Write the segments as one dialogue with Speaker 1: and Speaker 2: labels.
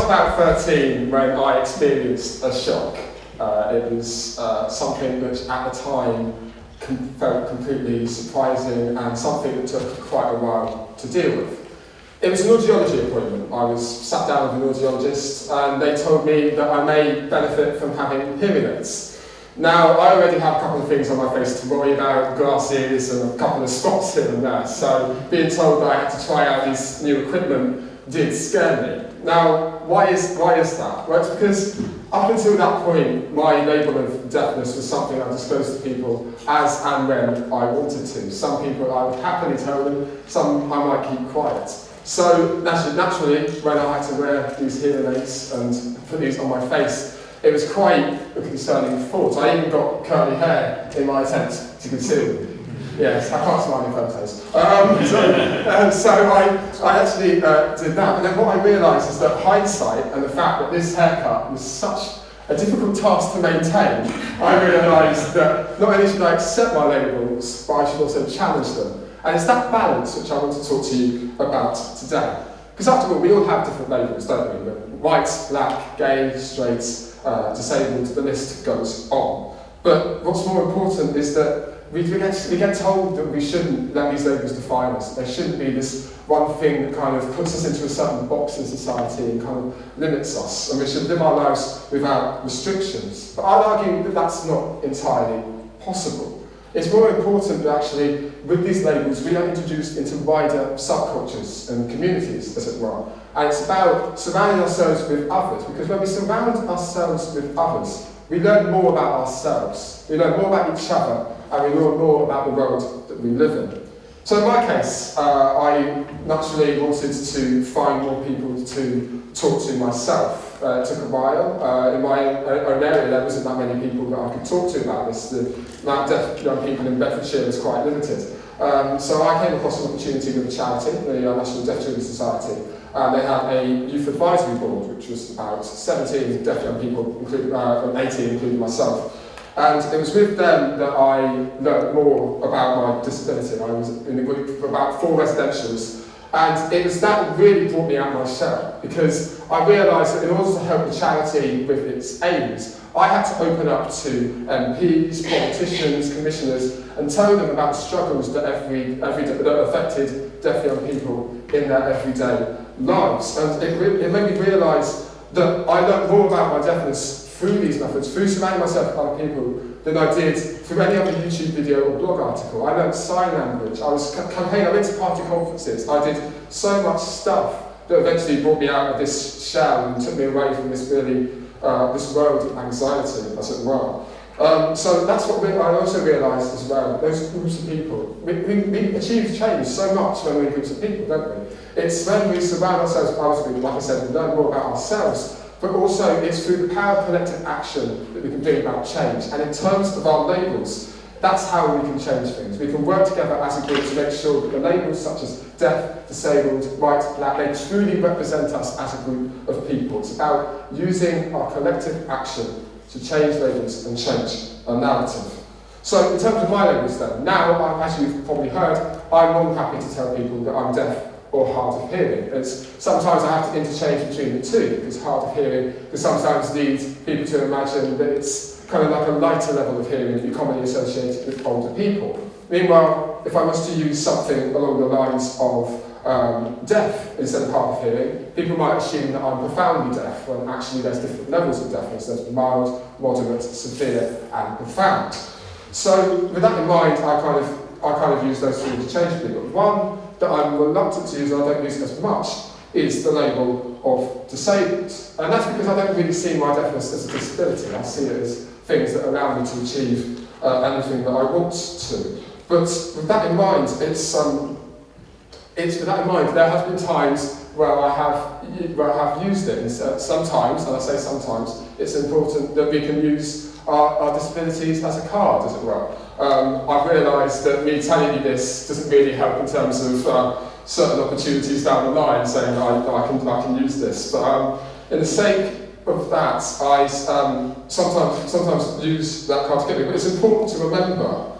Speaker 1: about 13 when I experienced a shock. It was something which at the time felt completely surprising and something that took quite a while to deal with. It was an audiology appointment. I was sat down with an audiologist and they told me that I may benefit from having hearing aids. Now, I already have a couple of things on my face to worry about, glasses and a couple of spots here and there, so being told that I had to try out this new equipment did scare me. Now, why is that? Well, it's because up until that point, my label of deafness was something I disclosed to people as and when I wanted to. Some people I would happily tell them, some I might keep quiet. So naturally, when I had to wear these hearing aids and put these on my face, it was quite a concerning thought. I even got curly hair in my attempt to conceal them. Yes, I can't smile in photos. So I actually did that. And then what I realised is that hindsight and the fact that this haircut was such a difficult task to maintain, I realised that not only should I accept my labels, but I should also challenge them. And it's that balance which I want to talk to you about today. Because after all, we all have different labels, don't we? We're white, black, gay, straight, disabled, the list goes on. But what's more important is that we get told that we shouldn't let these labels define us. There shouldn't be this one thing that kind of puts us into a certain box in society and kind of limits us, and we should live our lives without restrictions. But I'd argue that that's not entirely possible. It's more important that actually, with these labels, we are introduced into wider subcultures and communities, as it were. And it's about surrounding ourselves with others, because when we surround ourselves with others, we learn more about ourselves, we learn more about each other, and we learn more about the world that we live in. So in my case, I naturally wanted to find more people to talk to myself. It took a while. In my own area, there wasn't that many people that I could talk to about this. The amount of deaf young people in Bedfordshire was quite limited. So I came across an opportunity with a charity, the National Deaf Children Society. They had a youth advisory board, which was about 17 deaf young people, including 18, including myself. And it was with them that I learned more about my disability. I was in a group of about 4 residentials. And it was that that really brought me out of my shell, because I realised that in order to help the charity with its aims, I had to open up to MPs, politicians, commissioners, and tell them about the struggles that that affected deaf young people in their everyday lives. And it made me realise that I learned more about my deafness through these methods, through surrounding myself with other people, than I did through any other YouTube video or blog article. I learned sign language, I was campaigning, I went to party conferences, I did so much stuff that eventually brought me out of this shell and took me away from this really, this world of anxiety, as it were. So that's what I also realised as well, those groups of people. We achieve change so much when we're in groups of people, don't we? It's when we surround ourselves with other people, like I said, we learn more about ourselves, but also it's through the power of collective action that we can bring about change. And in terms of our labels, that's how we can change things. We can work together as a group to make sure that the labels such as deaf, disabled, white, black, they truly represent us as a group of people. It's about using our collective action to change labels and change our narrative. So in terms of my labels then, now, as you've probably heard, I'm more than happy to tell people that I'm deaf or hard of hearing. Sometimes I have to interchange between the two, because hard of hearing can sometimes lead people to imagine that it's kind of like a lighter level of hearing that you commonly associate with older people. Meanwhile, if I was to use something along the lines of deaf instead of hard of hearing, people might assume that I'm profoundly deaf, when actually there's different levels of deafness. There's mild, moderate, severe, and profound. So with that in mind, I kind of use those two interchangeably. But one that I'm reluctant to use, and I don't use as much, is the label of disabled. And that's because I don't really see my deafness as a disability. I see it as things that allow me to achieve anything that I want to. But with that in mind, with that in mind, there have been times where I have used it. And sometimes, and I say sometimes, it's important that we can use our disabilities as a card, as it were. I've realised that me telling you this doesn't really help in terms of certain opportunities down the line, saying I can use this. But in the sake of that, I sometimes use that card to get me. But it's important to remember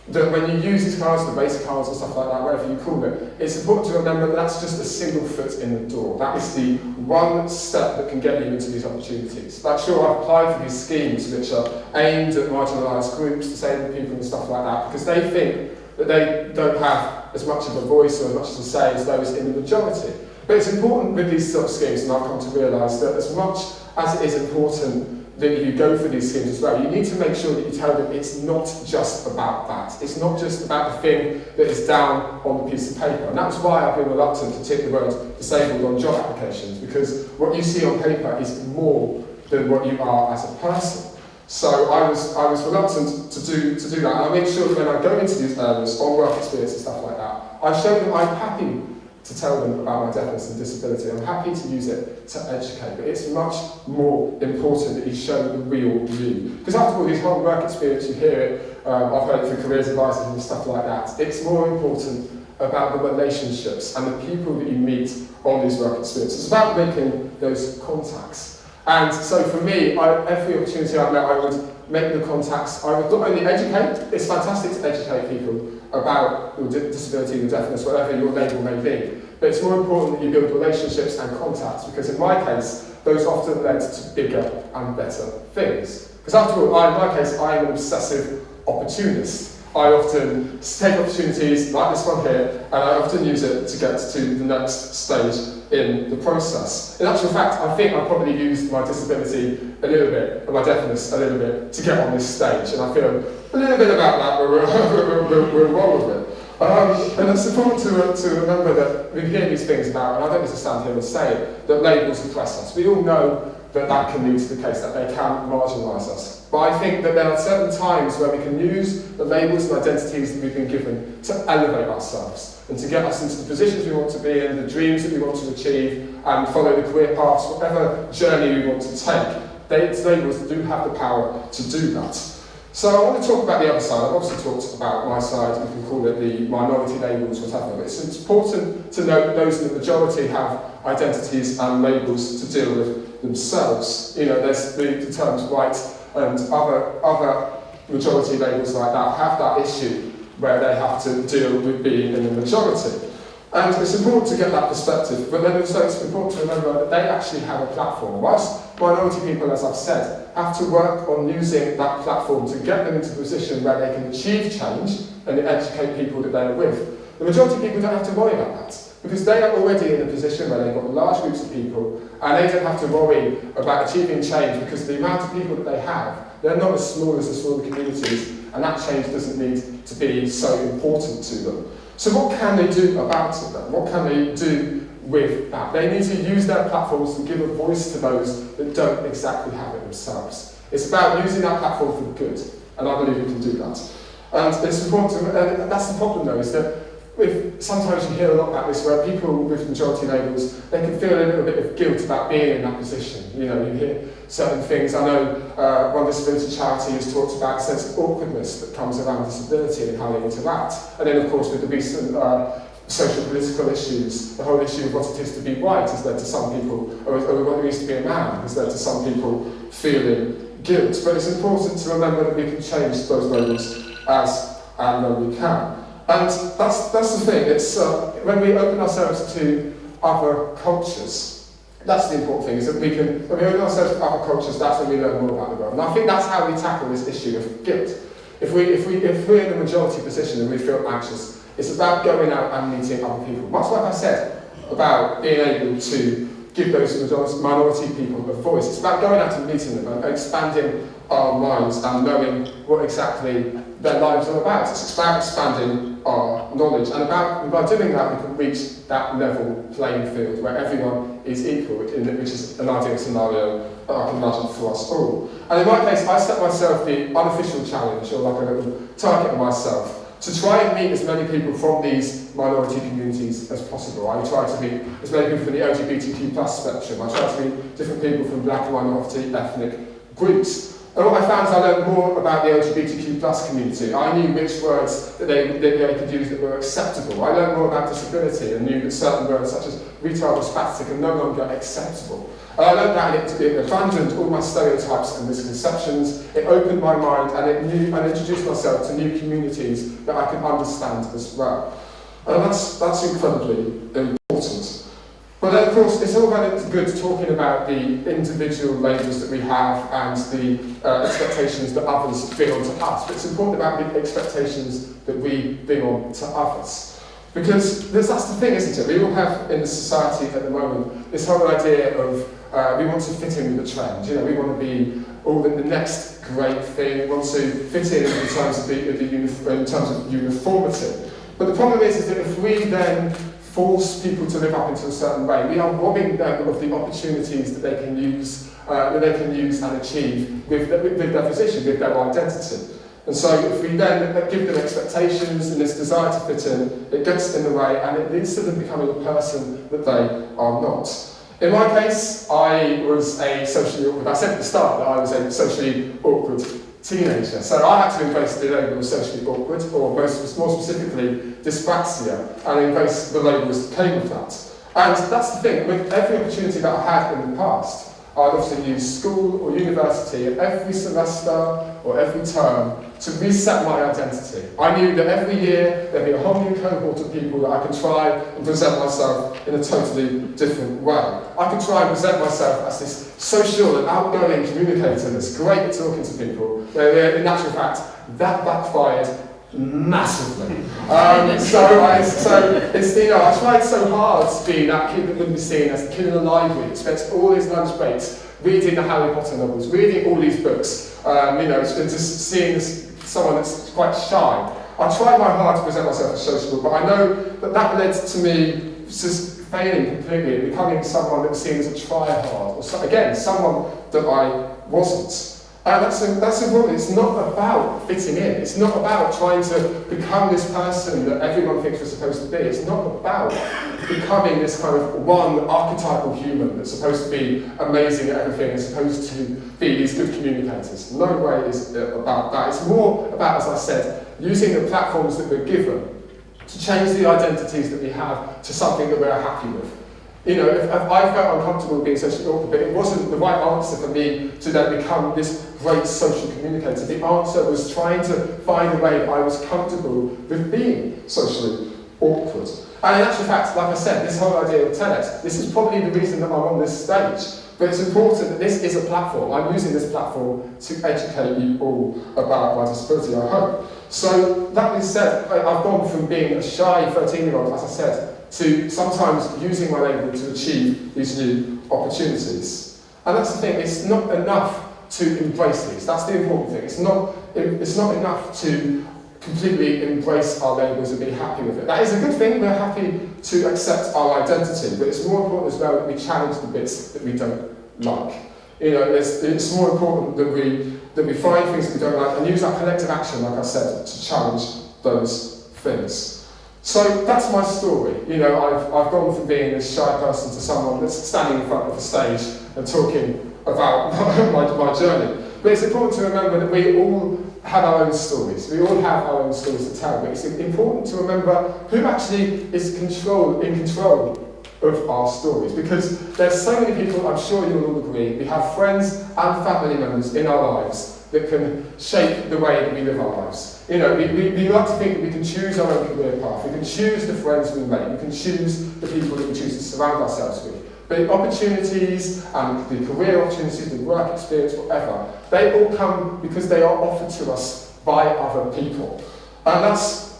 Speaker 1: that when you use these cards, the race cards or stuff like that, whatever you call it, it's important to remember that that's just a single foot in the door. That is the one step that can get you into these opportunities. Like, sure, I've applied for these schemes which are aimed at marginalised groups, disabled people and stuff like that, because they think that they don't have as much of a voice or as much of a say as those in the majority. But it's important with these sort of schemes, and I've come to realise that as much as it is important that you go for these schemes as well, you need to make sure that you tell them it's not just about that. It's not just about the thing that is down on the piece of paper. And that's why I've been reluctant to tick the word disabled on job applications, because what you see on paper is more than what you are as a person. So I was reluctant to do that. And I make sure that when I go into these areas on work experience and stuff like that, I show them I'm happy to tell them about my deafness and disability. I'm happy to use it to educate, but it's much more important that you show the real you. Because after all, these whole work experience, you hear it, I've heard it through careers advisors and stuff like that, it's more important about the relationships and the people that you meet on these work experiences. It's about making those contacts. And so for me, every opportunity I met, I would make the contacts. I would not only educate, it's fantastic to educate people about your disability, your deafness, whatever your label may be. But it's more important that you build relationships and contacts, because in my case, those often led to bigger and better things. Because after all, in my case, I am an obsessive opportunist. I often take opportunities like this one here, and I often use it to get to the next stage in the process. In actual fact, I think I probably used my disability a little bit, and my deafness a little bit, to get on this stage, and I feel a little bit about that, but we'll roll with it. And it's important to remember that we hear these things about, and I don't need to stand here and say it, that labels oppress us. We all know that that can lead to the case, that they can marginalise us. But I think that there are certain times where we can use the labels and identities that we've been given to elevate ourselves and to get us into the positions we want to be in, the dreams that we want to achieve, and follow the career paths, whatever journey we want to take. These labels do have the power to do that. So I want to talk about the other side. I've obviously talked about my side, we can call it the minority labels, whatever. But it's important to note that those in the majority have identities and labels to deal with themselves. You know, there's the terms white and other majority labels like that have that issue where they have to deal with being in the majority. And it's important to get that perspective, but then also it's important to remember that they actually have a platform. Whilst minority people, as I've said, have to work on using that platform to get them into a position where they can achieve change and educate people that they're with, the majority of people don't have to worry about that, because they are already in a position where they've got large groups of people and they don't have to worry about achieving change, because the amount of people that they have, they're not as small as the smaller communities, and that change doesn't need to be so important to them. So what can they do about it then? What can they do with that? They need to use their platforms to give a voice to those that don't exactly have it themselves. It's about using that platform for good, and I believe we can do that. And it's important to, and that's the problem though, is that sometimes you hear a lot about this where people with majority labels, they can feel a little bit of guilt about being in that position. You know, you hear certain things. I know one disability charity has talked about a sense of awkwardness that comes around disability and how they interact. And then of course with the recent social political issues, the whole issue of what it is to be white has led to some people, or what it is to be a man has led to some people feeling guilt. But it's important to remember that we can change those labels as and when we can. And that's the thing, it's when we open ourselves to other cultures, that's the important thing, is that when we open ourselves to other cultures, that's when we learn more about the world. And I think that's how we tackle this issue of guilt. If we're in a majority position and we feel anxious, it's about going out and meeting other people. Much like I said about being able to give those minority people a voice, it's about going out and meeting them and expanding our minds and knowing what exactly their lives are about. It's about expanding our knowledge, and by doing that we can reach that level playing field where everyone is equal, which is an ideal scenario that I can imagine for us all. And in my case, I set myself the unofficial challenge, or like a little target of myself, to try and meet as many people from these minority communities as possible. I try to meet as many people from the LGBTQ+ spectrum. I try to meet different people from black and minority ethnic groups. And what I found is I learned more about the LGBTQ plus community. I knew which words that they could use that were acceptable. I learned more about disability and knew that certain words such as retard or spastic are no longer acceptable. And I learned that it abandoned all my stereotypes and misconceptions. It opened my mind and it introduced myself to new communities that I could understand as well. And that's incredibly important. But of course, it's all very good talking about the individual labels that we have and the expectations that others bring on to us. But it's important about the expectations that we bring on to others. Because that's the thing, isn't it? We all have in the society at the moment this whole idea of we want to fit in with the trend. You know, we want to be the next great thing. We want to fit in terms of uniformity. But the problem is that if we then force people to live up into a certain way, we are robbing them of the opportunities that they can use and achieve with their position, with their identity. And so if we then give them expectations and this desire to fit in, it gets in the way and it leads to them becoming a person that they are not. In my case, I was a socially awkward, I said at the start that I was a socially awkward teenager. So I had to embrace the label of socially awkward, or more specifically, dyspraxia, and embrace the labels that came with that. And that's the thing, with every opportunity that I had in the past, I'd often use school or university every semester or every term to reset my identity. I knew that every year there'd be a whole new cohort of people that I could try and present myself in a totally different way. I could try and present myself as this social and outgoing communicator that's great at talking to people, where in actual fact, that backfired massively. So it's, you know, I tried so hard to be that kid that wouldn't be seen as the kid in the library that spent all his lunch breaks reading the Harry Potter novels, reading all these books, you know, and just seeing someone that's quite shy. I tried my hard to present myself as sociable, but I know that led to me just failing completely and becoming someone that was seen as a try-hard, or again, someone that I wasn't. And that's important. It's not about fitting in. It's not about trying to become this person that everyone thinks we're supposed to be. It's not about becoming this kind of one archetypal human that's supposed to be amazing at everything and supposed to be these good communicators. No way is it about that. It's more about, as I said, using the platforms that we're given to change the identities that we have to something that we're happy with. You know, if I felt uncomfortable being socially awkward, but it wasn't the right answer for me to then become this great social communicator. The answer was trying to find a way that I was comfortable with being socially awkward. And in actual fact, like I said, this whole idea of TEDx, this is probably the reason that I'm on this stage. But it's important that this is a platform. I'm using this platform to educate you all about my disability, I hope. So that being said, I've gone from being a shy 13-year-old, as I said, to sometimes using my label to achieve these new opportunities. And that's the thing, it's not enough to embrace these. That's the important thing. It's not enough to completely embrace our labels and be happy with it. That is a good thing, we're happy to accept our identity, but it's more important as well that we challenge the bits that we don't like. You know, it's more important that we find things that we don't like and use our collective action, like I said, to challenge those things. So that's my story. You know, I've gone from being this shy person to someone that's standing in front of the stage and talking about my journey. But it's important to remember that we all have our own stories. We all have our own stories to tell, but it's important to remember who actually is in control of our stories, because there's so many people, I'm sure you'll all agree, we have friends and family members in our lives that can shape the way that we live our lives. You know, we like to think that we can choose our own career path, we can choose the friends we make, we can choose the people that we choose to surround ourselves with. But the opportunities and the career opportunities, the work experience, whatever, they all come because they are offered to us by other people. And that's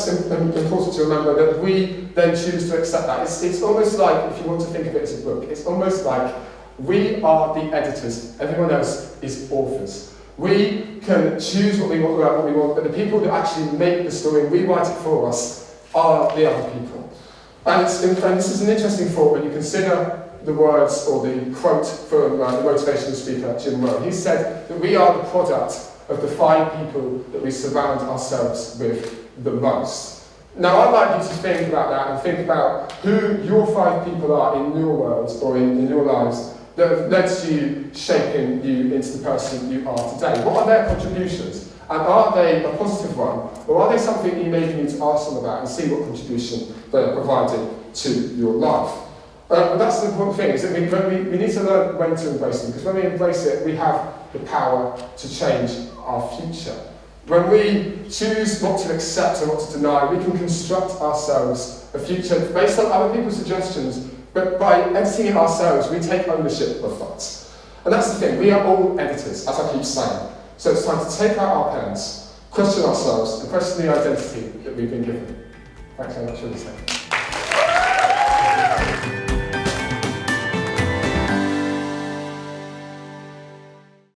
Speaker 1: important to remember, that we then choose to accept that. It's almost like, if you want to think of it as a book, it's almost like we are the editors, everyone else is authors. We can choose what we want, but the people that actually make the story and rewrite it for us are the other people. And this is an interesting thought when you consider the words or the quote from the motivational speaker Jim Rohn. He said that we are the product of the 5 people that we surround ourselves with the most. Now I'd like you to think about that and think about who your 5 people are in your world or in your lives that have led to you, shaping you into the person you are today? What are their contributions? And are they a positive one? Or are they something you maybe need to ask them about and see what contribution they are providing to your life? But that's the important thing, is that we need to learn when to embrace them, because when we embrace it, we have the power to change our future. When we choose not to accept and not to deny, we can construct ourselves a future based on other people's suggestions, but by editing it ourselves, we take ownership of that. And that's the thing, we are all editors, as I keep saying. So it's time to take out our pens, question ourselves, and question the identity that we've been given. Thanks very much for listening.